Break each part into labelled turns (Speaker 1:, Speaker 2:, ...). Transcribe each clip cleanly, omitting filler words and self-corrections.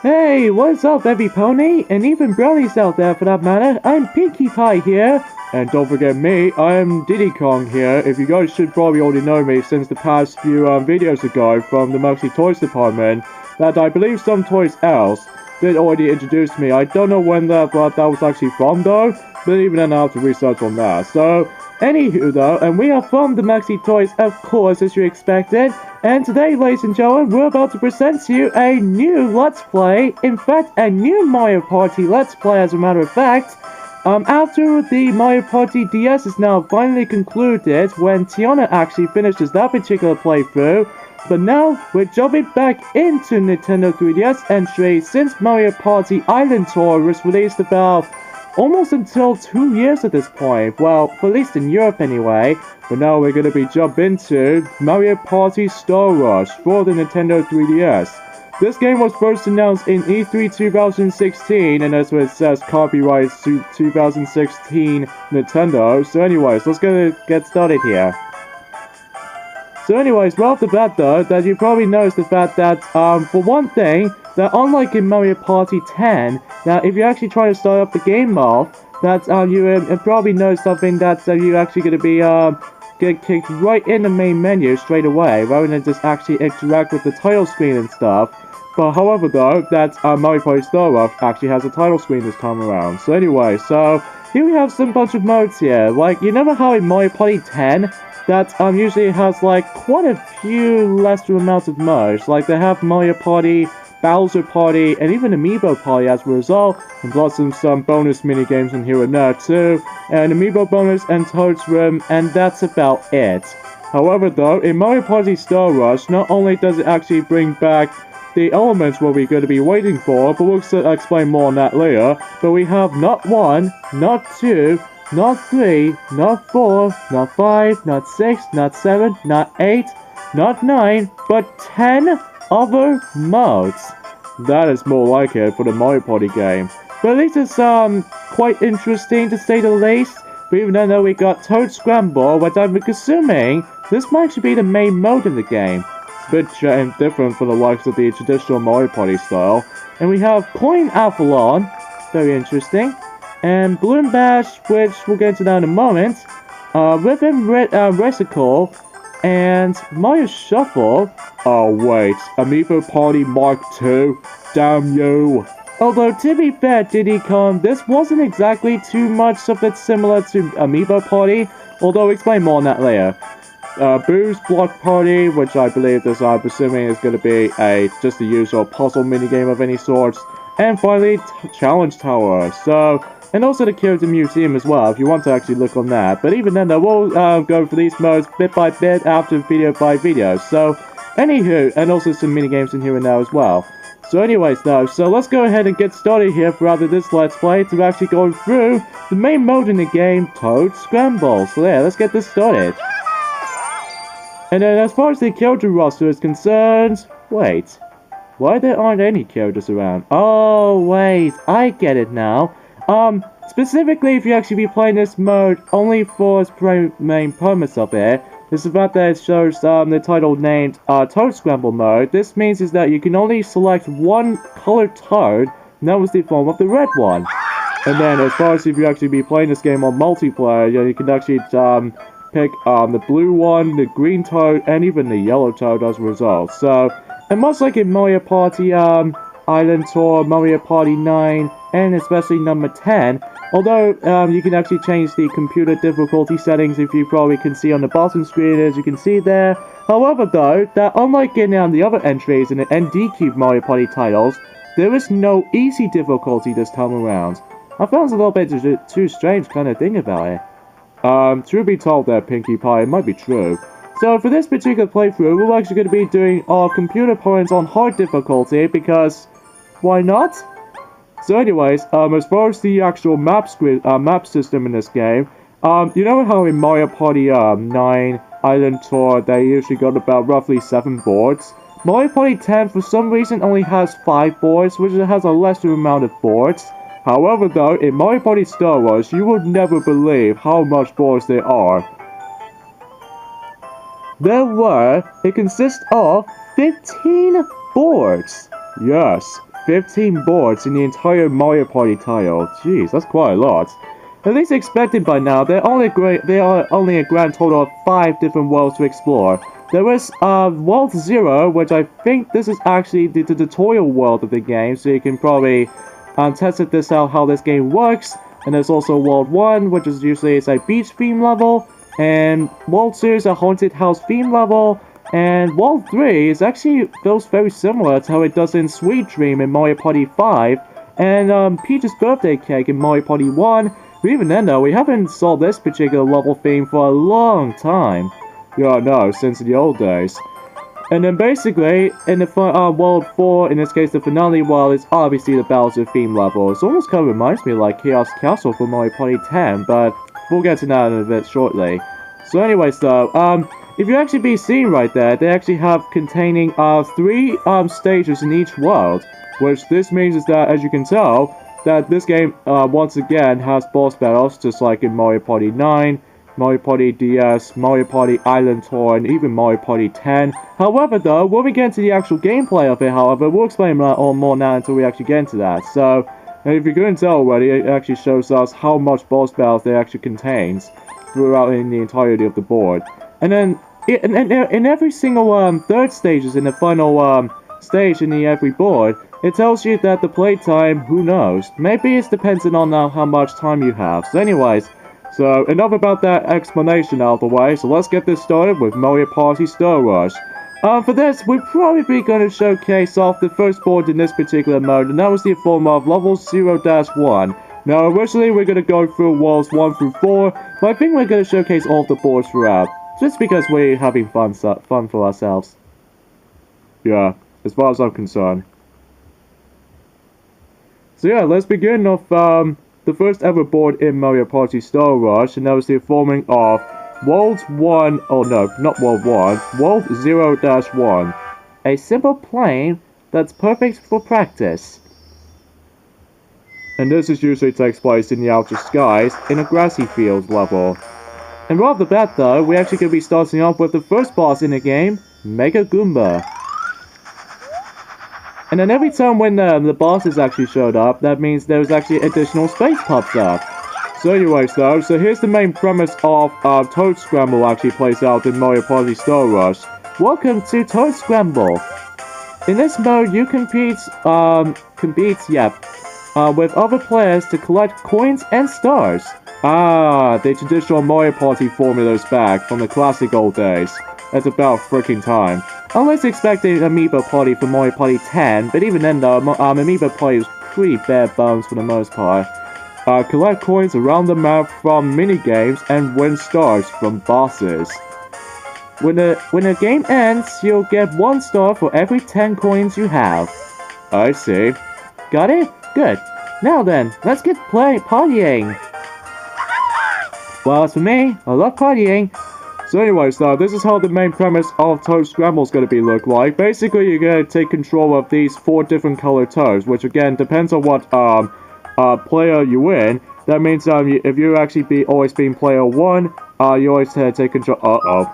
Speaker 1: Hey, what's up, every pony? And even brownies out there for that matter. I'm Pinkie Pie here. And don't forget me, I am Diddy Kong here. If you guys should probably already know me since the past few videos ago from the Moxie Toys department, that I believe some Toys else did already introduce me. I don't know when that was actually from though, but even then I have to research on that. So, anywho though, and we are from the Moxie Toys, of course, as you expected. And today, ladies and gentlemen, we're about to present to you a new Let's Play. In fact, a new Mario Party Let's Play, as a matter of fact. After the Mario Party DS is now finally concluded, when Tiana actually finishes that particular playthrough. But now, we're jumping back into Nintendo 3DS entry since Mario Party Island Tour was released about almost until 2 years at this point. Well, at least in Europe anyway. But now we're going to be jumping into Mario Party Star Rush for the Nintendo 3DS. This game was first announced in E3 2016, and that's what it says, copyright 2016 Nintendo. So anyways, let's get started here. So anyways, right off the bat though, that you probably noticed the fact that, for one thing, that unlike in Mario Party 10, that if you actually try to start up the game off, that you probably know something that you're actually going to be get kicked right in the main menu straight away, rather than just actually interact with the title screen and stuff. But however though, that Mario Party Star Rush actually has a title screen this time around. So anyway, so here we have some bunch of modes here. Like, you know how in Mario Party 10, that usually has like quite a few lesser amounts of modes. Like they have Mario Party, Bowser Party, and even Amiibo Party as a result, and plus some bonus mini games in here and there too, and Amiibo bonus and Toad's Room, and that's about it. However though, in Mario Party Star Rush, not only does it actually bring back the elements what we're going to be waiting for, but we'll explain more on that later, but we have not 1, not 2, not 3, not 4, not 5, not 6, not 7, not 8, not 9, but 10 other modes. That is more like it for the Mario Party game. But at least it's quite interesting to say the least. But even though we got Toad Scramble, which I'm assuming this might actually be the main mode in the game. It's a bit different from the likes of the traditional Mario Party style. And we have Coin Avalon, very interesting. And Balloon Bash, which we'll get into that in a moment. Rhythm Resicle, and Mario Shuffle. Oh wait, Amiibo Party Mark II. Damn you. Although to be fair, Diddy Kong, this wasn't exactly too much something similar to Amiibo Party. Although I'll explain more on that later. Boo's Block Party, which I believe this I'm assuming is going to be just the usual puzzle minigame of any sorts. And finally, Challenge Tower. So, and also the Character Museum as well, if you want to actually look on that. But even then, we'll go for these modes bit by bit after video by video. So, anywho, and also some minigames in here and now as well. So anyways though, so let's go ahead and get started here for rather this Let's Play to actually go through the main mode in the game, Toad Scramble. So yeah, let's get this started. And then as far as the character roster is concerned, wait, why there aren't any characters around? Oh wait, I get it now. Specifically if you actually be playing this mode only for its main premise of it, is the fact that it shows the title named Toad Scramble mode. This means is that you can only select one colored toad, and that was the form of the red one. And then as far as if you actually be playing this game on multiplayer, you can actually pick the blue one, the green toad, and even the yellow toad as a result. So, and much like in Mario Party Island Tour, Mario Party 9, and especially number 10, although you can actually change the computer difficulty settings, if you probably can see on the bottom screen as you can see there. However though, that unlike in the other entries in the ND Cube Mario Party titles, there is no easy difficulty this time around. I found it a little bit too strange kind of thing about it. Truth be told there, Pinkie Pie, it might be true. So for this particular playthrough, we're actually going to be doing our computer points on hard difficulty, because why not? So anyways, as far as the actual map system in this game, you know how in Mario Party 9 Island Tour, they usually got about roughly 7 boards? Mario Party 10 for some reason only has 5 boards, which has a lesser amount of boards. However though, in Mario Party Star Wars, you would never believe how much boards there are. It consists of 15 boards. Yes, 15 boards in the entire Mario Party title. Jeez, that's quite a lot. At least expected by now, there are only a grand total of 5 different worlds to explore. There is World 0, which I think this is actually the tutorial world of the game, so you can probably test this out how this game works. And there's also World 1, which is usually a beach theme level, and World 2 is a haunted house theme level, and World 3 is actually feels very similar to how it does in Sweet Dream in Mario Party 5, and Peach's Birthday Cake in Mario Party 1. But even then though, we haven't saw this particular level theme for a long time. Yeah, no, since the old days. And then basically, in the World 4, in this case the finale world, is obviously the Bowser theme level. It almost kind of reminds me of like Chaos Castle from Mario Party 10, but we'll get to that in a bit shortly. So anyways though, if you actually be seen right there, they actually have containing 3 stages in each world. Which this means is that, as you can tell, that this game once again has boss battles, just like in Mario Party 9, Mario Party DS, Mario Party Island Tour, and even Mario Party 10. However though, when we get into the actual gameplay of it, however, we'll explain that all more now until we actually get into that. So, if you couldn't tell already, it actually shows us how much boss battles it actually contains throughout in the entirety of the board. And then, in every single third stages in the final stage in every board, it tells you that the playtime, who knows, maybe it's dependent on how much time you have. So anyways, so enough about that explanation out of the way, so let's get this started with Mario Party Star Rush. For this, we're probably going to showcase off the first board in this particular mode, and that was the form of level 0-1. Now, originally we're going to go through worlds 1 through 4, but I think we're going to showcase all of the boards throughout, just because we're having fun for ourselves. Yeah, as far as I'm concerned. So yeah, let's begin off the first ever board in Mario Party Star Rush, and that was the forming of World 1, oh no, not World 1, World 0-1. A simple plane that's perfect for practice. And this usually takes place in the outer skies, in a grassy field level. And right off the bat though, we're actually going to be starting off with the first boss in the game, Mega Goomba. And then every time when the bosses actually showed up, that means there was actually additional space pops up. So anyways though, so here's the main premise of Toad Scramble actually plays out in Mario Party Star Rush. Welcome to Toad Scramble. In this mode, you compete with other players to collect coins and stars. Ah, the traditional Mario Party formula is back from the classic old days. That's about freaking time. Unless expecting Amiibo Party for Mario Party 10, but even then though, Amiibo Party was pretty bare bones for the most part. Collect coins around the map from minigames and win stars from bosses. When the game ends, you'll get 1 star for every 10 coins you have. I see. Got it? Good. Now then, let's get partying. Well, as for me, I love partying. So anyways, this is how the main premise of Toad Scramble is going to look like. Basically, you're going to take control of these 4 different colored toads, which again depends on what player you win. That means if you actually always being player 1, you always take control.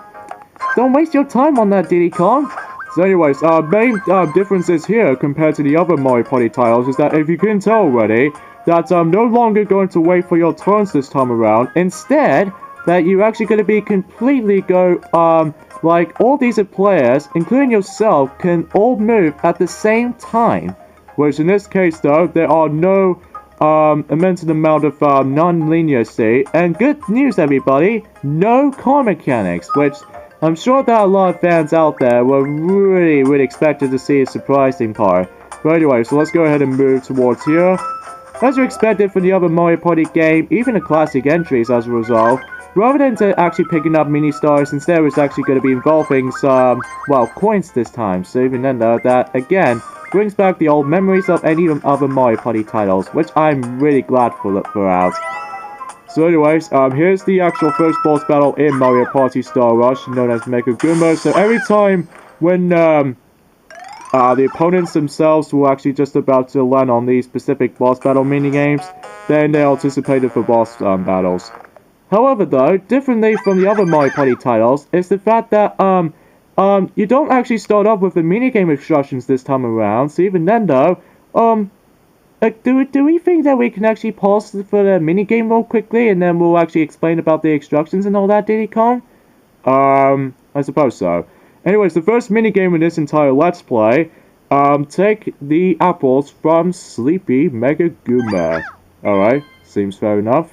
Speaker 1: Don't waste your time on that, Diddy Kong. So anyways, main differences here compared to the other Mario Party titles is that if you couldn't tell already, that I'm no longer going to wait for your turns this time around. Instead, that you're actually going to be completely like all these players, including yourself, can all move at the same time. Whereas in this case though, there are no immense amount of non-linearity, and good news everybody, no car mechanics, which I'm sure that a lot of fans out there were really expected to see a surprising part. But anyway, so let's go ahead and move towards here. As you expected for the other Mario Party game, even the classic entries as a result, rather than actually picking up mini stars, instead it's actually going to be involving some, well, coins this time. So even then though, that again brings back the old memories of any other Mario Party titles, which I'm really glad for out. So anyways, here's the actual first boss battle in Mario Party Star Rush, known as Mega Goomba. So every time when the opponents themselves were actually just about to land on these specific boss battle minigames, then they anticipated for boss battles. However though, differently from the other Mario Party titles, is the fact that you don't actually start off with the minigame instructions this time around. So even then though, Do we think that we can actually pause for the minigame real quickly, and then we'll actually explain about the instructions and all that, Diddy Kong? I suppose so. Anyways, the first minigame in this entire Let's Play, take the apples from Sleepy Mega Goomba. Alright, seems fair enough.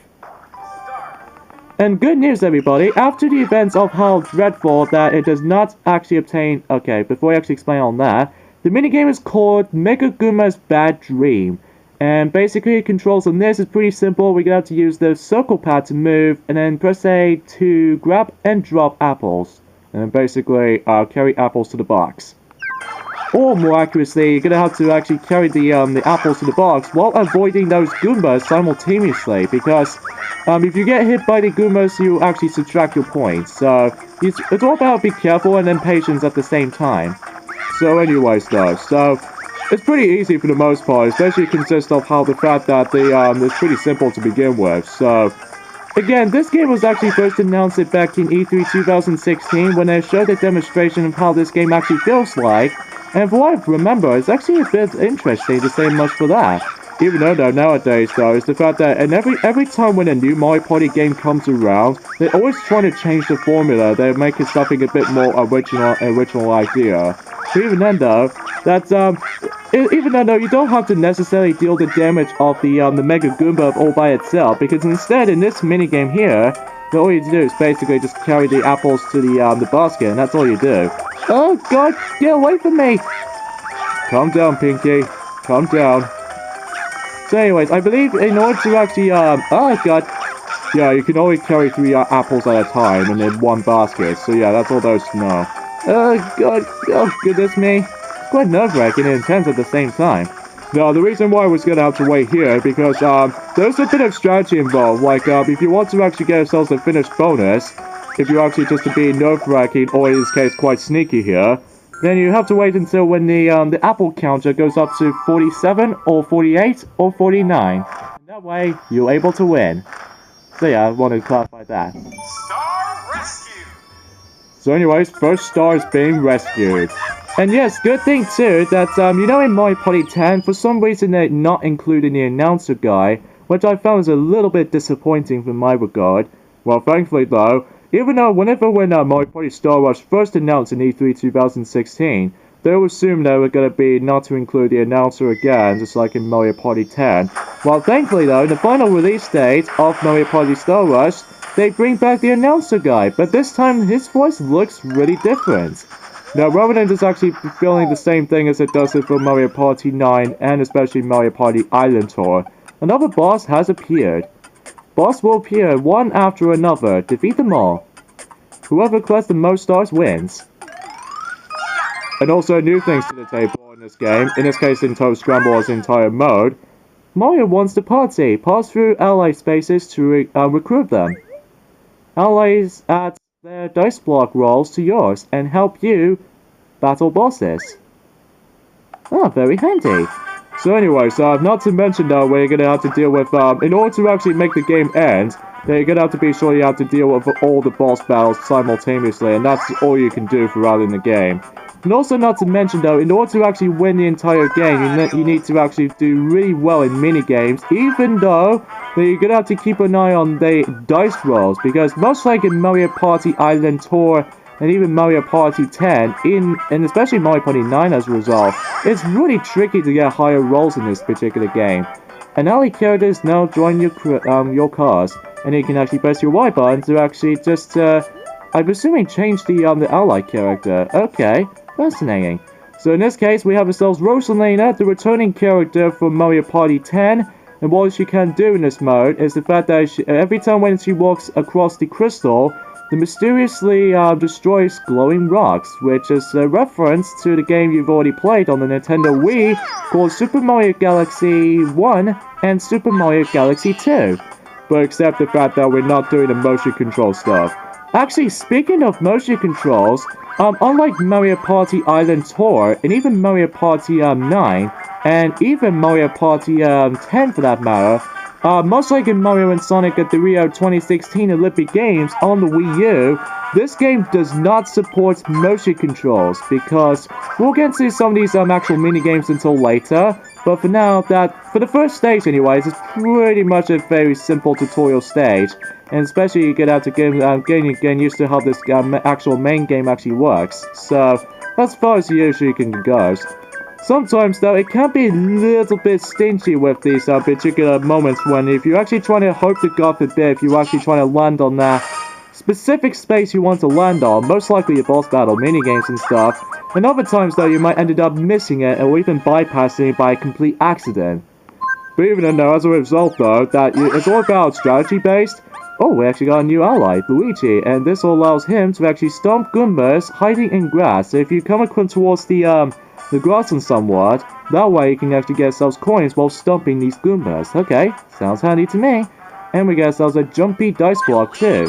Speaker 1: And good news, everybody, after the events of how dreadful that it does not actually obtain... Okay, before I actually explain on that, the minigame is called Mega Goomba's Bad Dream. And basically, controls on this is pretty simple. We have to use the circle pad to move, and then press A to grab and drop apples. And then basically, carry apples to the box. Or more accurately, you're gonna have to actually carry the apples to the box while avoiding those Goombas simultaneously, because if you get hit by the Goombas, you actually subtract your points. So it's all about be careful and then patience at the same time. So anyways though, so it's pretty easy for the most part, especially consists of how the fact that it's pretty simple to begin with. So again, this game was actually first announced back in E3 2016 when they showed a demonstration of how this game actually feels like. And for what I remember, it's actually a bit interesting to say much for that. Even though nowadays though, is the fact that every time when a new Mario Party game comes around, they're always trying to change the formula. They're making something a bit more original idea. So even then though, even though you don't have to necessarily deal the damage of the Mega Goomba all by itself, because instead in this minigame here, all you do is basically just carry the apples to the basket, and that's all you do. Oh god, get away from me! Calm down, Pinky. Calm down. So anyways, I believe in order to actually, oh god. Yeah, you can only carry 3 apples at a time and in one basket. So yeah, that's all there is to know. Oh god, oh goodness me. It's quite nerve-wracking and intense at the same time. Now, the reason why I was gonna have to wait here, because there's a bit of strategy involved. Like, if you want to actually get yourselves a finished bonus, if you're actually just to be nerve-wracking, or in this case, quite sneaky here, then you have to wait until when the apple counter goes up to 47, or 48, or 49. And that way, you're able to win. So yeah, I wanted to clarify that.
Speaker 2: Star Rescue!
Speaker 1: So anyways, first star is being rescued. And yes, good thing too, that, you know in Mario Party 10, for some reason they're not including the announcer guy, which I found was a little bit disappointing from my regard. Well, thankfully though, even though when Mario Party Star Rush first announced in E3 2016, they assumed they were going to be not to include the announcer again, just like in Mario Party 10. Well, thankfully though, in the final release date of Mario Party Star Rush, they bring back the announcer guy, but this time his voice looks really different. Now, rather than just actually feeling the same thing as it does for Mario Party 9 and especially Mario Party Island Tour, another boss has appeared. Boss will appear one after another. Defeat them all. Whoever collects the most stars wins. And also new things to the table in this game, in this case in Toad Scramble as entire mode. Mario wants to party. Pass through ally spaces to recruit them. Allies add their dice block rolls to yours and help you battle bosses. Oh, very handy. So anyways, not to mention though, we're gonna have to deal with, in order to actually make the game end, then you're gonna have to be sure you have to deal with all the boss battles simultaneously, and that's all you can do throughout in the game. And also not to mention though, in order to actually win the entire game, you need to actually do really well in minigames, even though you're gonna have to keep an eye on the dice rolls, because much like in Mario Party Island Tour, and even Mario Party 10, and especially Mario Party 9 as a result, it's really tricky to get higher rolls in this particular game. And ally characters now join your cars, and you can actually press your Y button to actually just, I'm assuming change the ally character. Okay, fascinating. So in this case, we have ourselves Rosalina, the returning character from Mario Party 10, and what she can do in this mode is the fact that every time when she walks across the crystal, the mysteriously destroys glowing rocks, which is a reference to the game you've already played on the Nintendo Wii called Super Mario Galaxy 1 and Super Mario Galaxy 2. But except the fact that we're not doing the motion control stuff. Actually, speaking of motion controls, unlike Mario Party Island Tour, and even Mario Party 9, and even Mario Party 10 for that matter, much like in Mario and Sonic at the Rio 2016 Olympic Games on the Wii U, this game does not support motion controls, because we'll get to some of these actual minigames until later, But for now, for the first stage anyways, it's pretty much a very simple tutorial stage. And especially you get out to getting used to how this actual main game actually works. So, as far as usually can go. Sometimes though, it can be a little bit stingy with these particular moments when if you're actually trying to hope to God forbid, if you're actually trying to land on that specific space you want to land on, most likely a boss battle, minigames and stuff. And other times though, you might end up missing it or even bypassing it by a complete accident. But even though, as a result though, that it's all about strategy based. Oh, we actually got a new ally, Luigi, and this allows him to actually stomp Goombas hiding in grass. So if you come towards the grass and somewhat, that way you can actually get yourselves coins while stomping these Goombas. Okay, sounds handy to me. And we get ourselves a jumpy dice block too.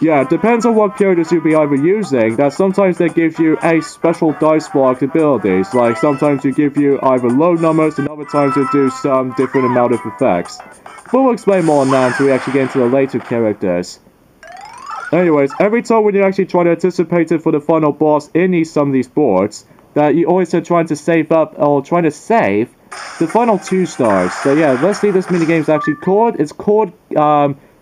Speaker 1: Yeah, it depends on what characters you'll be either using, that sometimes they give you a special dice block abilities, like sometimes you give you either low numbers and other times you do some different amount of effects. But we'll explain more on that until we actually get into the later characters. Anyways, every time when you actually try to anticipate it for the final boss in some of these boards, that you always are trying to save up, or trying to save, the final 2 stars. So yeah, let's see this minigame is actually called. It's called,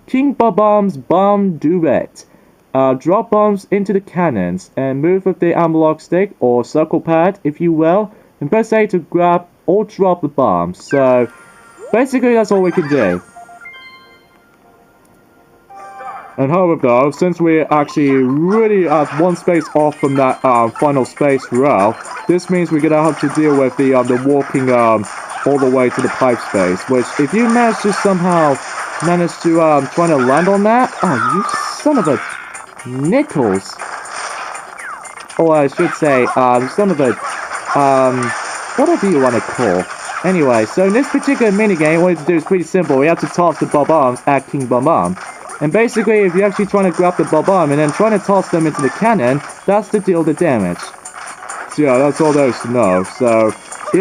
Speaker 1: King Bob-omb's Bomb Duet. Drop bombs into the cannons, and move with the analog stick, or circle pad, if you will, and press A to grab or drop the bombs. So, basically that's all we can do. And however though, since we're actually really at 1 space off from that final space row, this means we're gonna have to deal with the walking all the way to the pipe space, which if you manage to somehow try to land on that, oh you son of a nickels. Or I should say, son of a whatever you want to call. Anyway, so in this particular minigame, what you have to do is pretty simple. We have to toss the Bob-ombs at King Bob-omb. And basically, if you're actually trying to grab the Bob-omb and then trying to toss them into the cannon, that's to deal the damage. So yeah, that's all there is to know. So,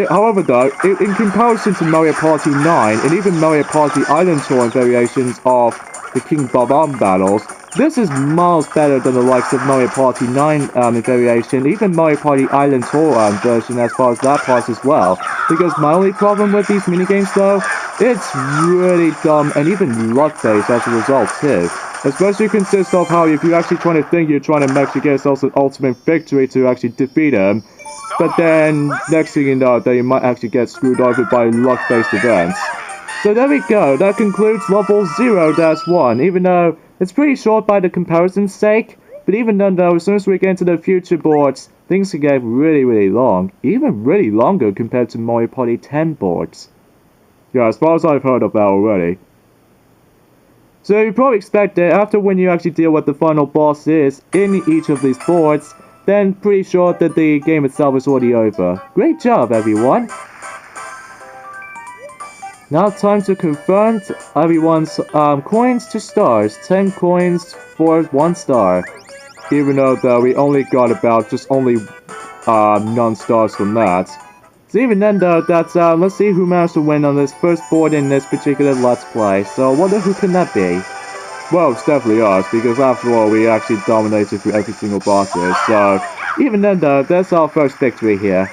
Speaker 1: however though, in comparison to Mario Party 9, and even Mario Party Island Tour and variations of the King Bob-omb battles, this is miles better than the likes of Mario Party 9 variation, even Mario Party Island Tour version as far as that part as well. Because my only problem with these minigames though, it's really dumb and even luck-based as a result too. Especially consists of how if you're actually trying to think you're trying to actually get yourself an ultimate victory to actually defeat him, but then next thing you know that you might actually get screwed over by luck-based events. So there we go, that concludes level 0-1, even though it's pretty short by the comparison's sake, but even then though, as soon as we get into the future boards, things can get really long, even really longer compared to Mario Party 10 boards. Yeah, as far as I've heard of that already. So you probably expect that after when you actually deal with the final boss is in each of these boards, then pretty sure that the game itself is already over. Great job everyone! Now time to confirm everyone's coins to stars. 10 coins for 1 star. Even though we only got about just only non-stars from that. So even then though, that's let's see who managed to win on this first board in this particular Let's Play. So I wonder who can that be? Well, it's definitely us, because after all, we actually dominated through every single bosses. So even then though, that's our first victory here.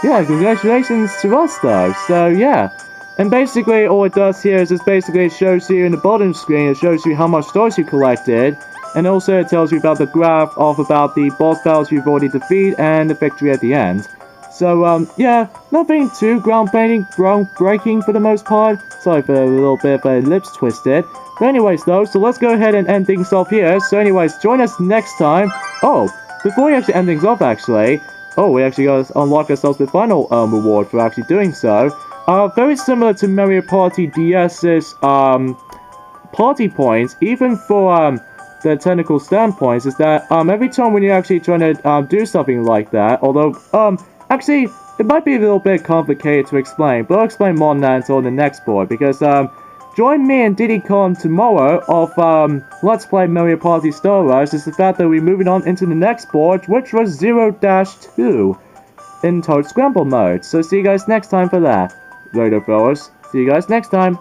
Speaker 1: Yeah, congratulations to us though, so yeah. And basically all it does here is it shows you in the bottom screen, it shows you how much stars you collected, and also it tells you about the graph of about the boss battles you've already defeated and the victory at the end. So yeah, nothing too groundbreaking for the most part. Sorry for a little bit of a lips twisted. But anyways though, so let's go ahead and end things off here. So anyways, join us next time. Oh, before we actually end things off actually, oh, we actually got to unlock ourselves the final reward for actually doing so. Very similar to Mario Party DS's party points, even for the technical standpoints, is that every time when you're actually trying to do something like that, although actually it might be a little bit complicated to explain, but I'll explain more on that until the next board, because join me and Diddy Kong tomorrow of Let's Play Mario Party Star Rush is the fact that we're moving on into the next board, which was 0-2 in Toad Scramble mode. So see you guys next time for that. Later fellas, see you guys next time.